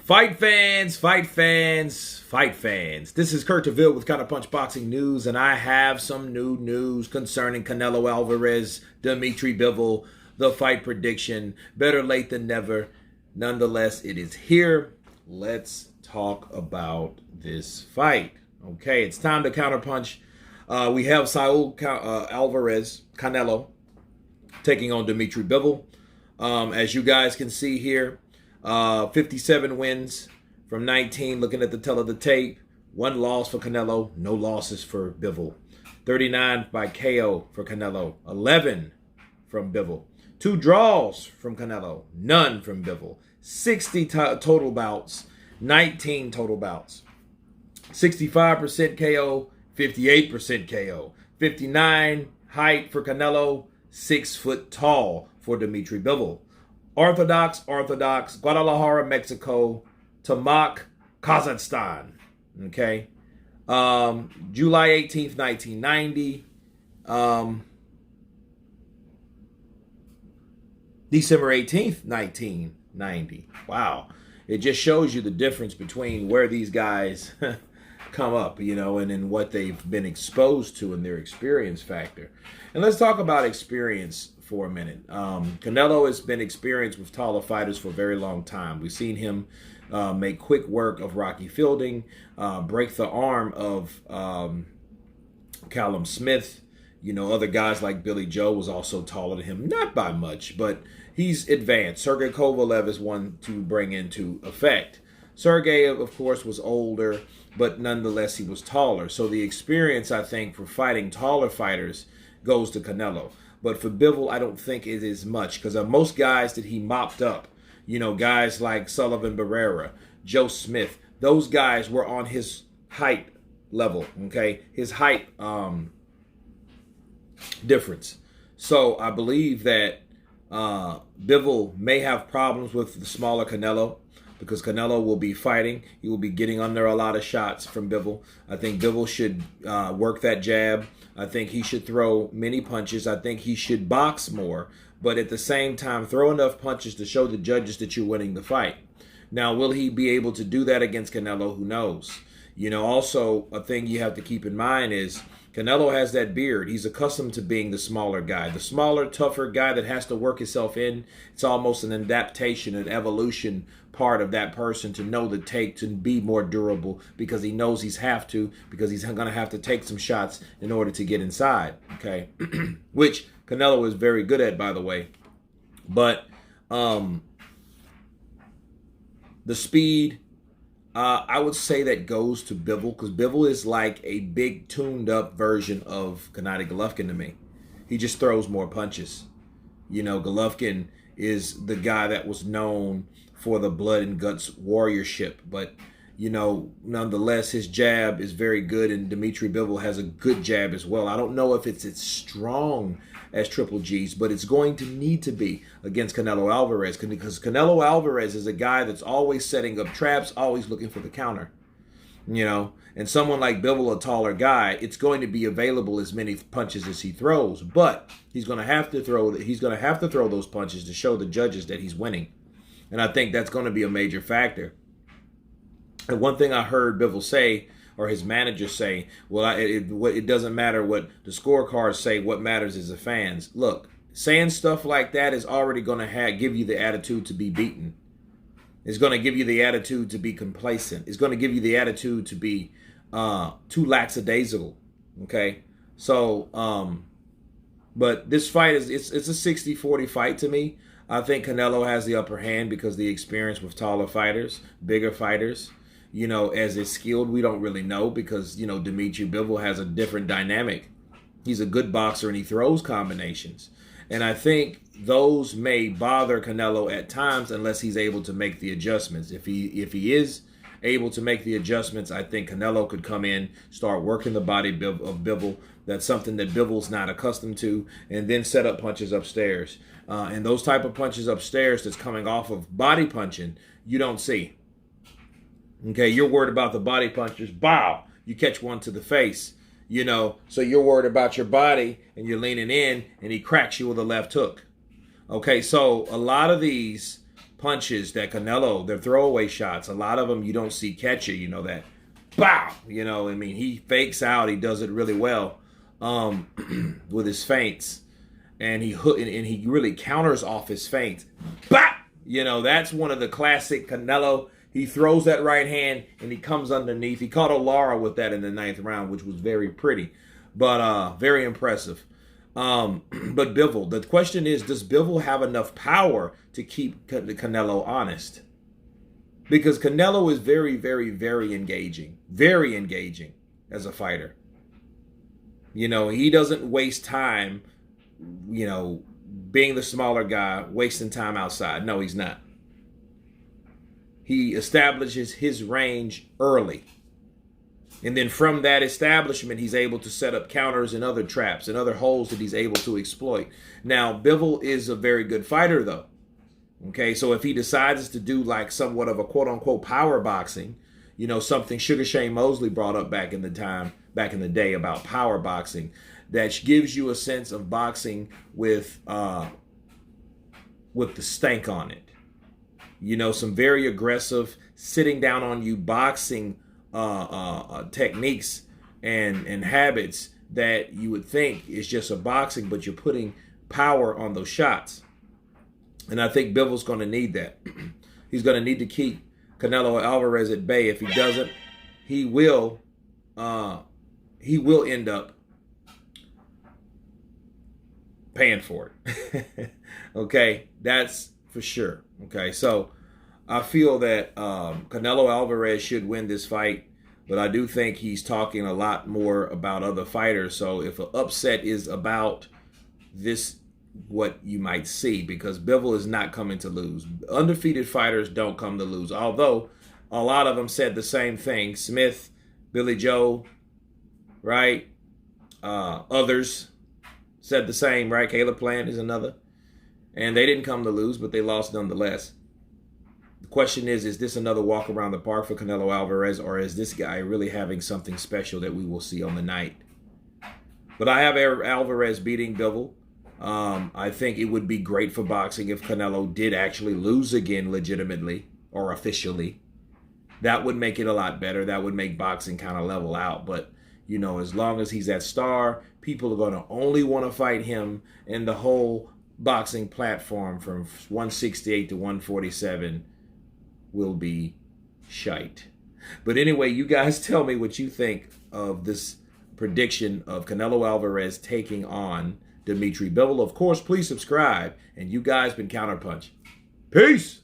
Fight fans, fight fans, fight fans. This is Kurt DeVille with Counterpunched Boxing News, and I have some new news concerning Canelo Alverez, Dmitry Bivol, the fight prediction. Better late than never. Nonetheless, it is here. Let's talk about this fight. Okay, it's time to counterpunch. We have Saul Alverez, Canelo, taking on Dmitry Bivol. As you guys can see here, 57 wins from 19. Looking at the tail of the tape, 1 loss for Canelo, no losses for Bivol. 39 by KO for Canelo, 11 from Bivol. 2 draws from Canelo, none from Bivol. 60 total bouts, 19 total bouts. 65% KO, 58% KO. 59 height for Canelo, 6 foot tall for Dmitry Bivol. Orthodox, Guadalajara, Mexico, Tamak, Kazakhstan. Okay. July 18th, 1990. December 18th, 1990. Wow. It just shows you the difference between where these guys come up, you know, and in what they've been exposed to in their experience factor. And let's talk about experience for a minute. Canelo has been experienced with taller fighters for a very long time. We've seen him make quick work of Rocky Fielding, break the arm of Callum Smith. You know, other guys like Billy Joe was also taller than him, not by much, but he's advanced. Sergey Kovalev is one to bring into effect. Sergey, of course, was older, but nonetheless, he was taller. So the experience, I think, for fighting taller fighters goes to Canelo. But for Bivol, I don't think it is much, because most guys that he mopped up, you know, guys like Sullivan Barrera, Joe Smith, those guys were on his height level, okay? His height difference. So I believe that Bivol may have problems with the smaller Canelo, because Canelo will be fighting. He will be getting under a lot of shots from Bivol. I think Bivol should work that jab. I think he should throw many punches. I think he should box more, but at the same time, throw enough punches to show the judges that you're winning the fight. Now, will he be able to do that against Canelo? Who knows? You know, also, a thing you have to keep in mind is Canelo has that beard. He's accustomed to being the smaller guy, the smaller, tougher guy that has to work himself in. It's almost an adaptation, an evolution part of that person to know the take, to be more durable, because he knows he's because he's going to have to take some shots in order to get inside, okay? Which Canelo is very good at, by the way. But the speed, I would say that goes to Bivol, because Bivol is like a big tuned up version of Gennady Golovkin to me. He just throws more punches. You know, Golovkin is the guy that was known for the blood and guts warriorship, but you know, nonetheless, his jab is very good, and Dmitry Bivol has a good jab as well. I don't know if it's as strong as Triple G's, but it's going to need to be against Canelo Alvarez, because Canelo Alvarez is a guy that's always setting up traps, always looking for the counter. You know, and someone like Bivol, a taller guy, it's going to be available as many punches as he throws, but he's going to have to throw those punches to show the judges that he's winning. And I think that's going to be a major factor. And one thing I heard Bivol say, or his manager say, well, it doesn't matter what the scorecards say. What matters is the fans. Look, saying stuff like that is already going to give you the attitude to be beaten. It's going to give you the attitude to be complacent. It's going to give you the attitude to be too lackadaisical. Okay? So, but this fight it's a 60-40 fight to me. I think Canelo has the upper hand because the experience with taller fighters, bigger fighters. You know, as is skilled, we don't really know, because, you know, Dmitry Bivol has a different dynamic. He's a good boxer and he throws combinations. And I think those may bother Canelo at times unless he's able to make the adjustments. If he is able to make the adjustments, I think Canelo could come in, start working the body of Bivol. That's something that Bivol's not accustomed to, and then set up punches upstairs. And those type of punches upstairs that's coming off of body punching, you don't see. Okay, you're worried about the body punches. Bow! You catch one to the face. You know, so you're worried about your body, and you're leaning in, and he cracks you with a left hook. Okay, so a lot of these punches that Canelo, they're throwaway shots. A lot of them you don't see catch it, that. Bow! I mean, he fakes out. He does it really well with his feints. And he really counters off his feints. Bah! That's one of the classic Canelo. He throws that right hand and he comes underneath. He caught O'Lara with that in the 9th round, which was very pretty, but very impressive. But Bivol, the question is, does Bivol have enough power to keep Canelo honest? Because Canelo is very, very, very engaging as a fighter. He doesn't waste time, being the smaller guy, wasting time outside. No, he's not. He establishes his range early. And then from that establishment, he's able to set up counters and other traps and other holes that he's able to exploit. Now, Bivol is a very good fighter, though. Okay, so if he decides to do like somewhat of a quote-unquote power boxing, something Sugar Shane Mosley brought up back in the day about power boxing, that gives you a sense of boxing with the stank on it. Some very aggressive, sitting down on you boxing techniques and habits that you would think is just a boxing, but you're putting power on those shots. And I think Bivol's going to need that. He's going to need to keep Canelo Alverez at bay. If he doesn't, he will end up paying for it. Okay, that's for sure. Okay, so I feel that Canelo Alvarez should win this fight, but I do think he's talking a lot more about other fighters. So if an upset is about this, what you might see, because Bivol is not coming to lose. Undefeated fighters don't come to lose, although a lot of them said the same thing. Smith, Billy Joe, right? Others said the same, right? Caleb Plant is another. And they didn't come to lose, but they lost nonetheless. The question is this another walk around the park for Canelo Alvarez, or is this guy really having something special that we will see on the night? But I have Alvarez beating Bivol. I think it would be great for boxing if Canelo did actually lose again legitimately or officially. That would make it a lot better. That would make boxing kind of level out. But, as long as he's that star, people are going to only want to fight him, and the whole boxing platform from 168 to 147 will be shite. But anyway, you guys tell me what you think of this prediction of Canelo Alvarez taking on Dmitry Bivol. Of course, please subscribe. And you guys been Counterpunched. Peace.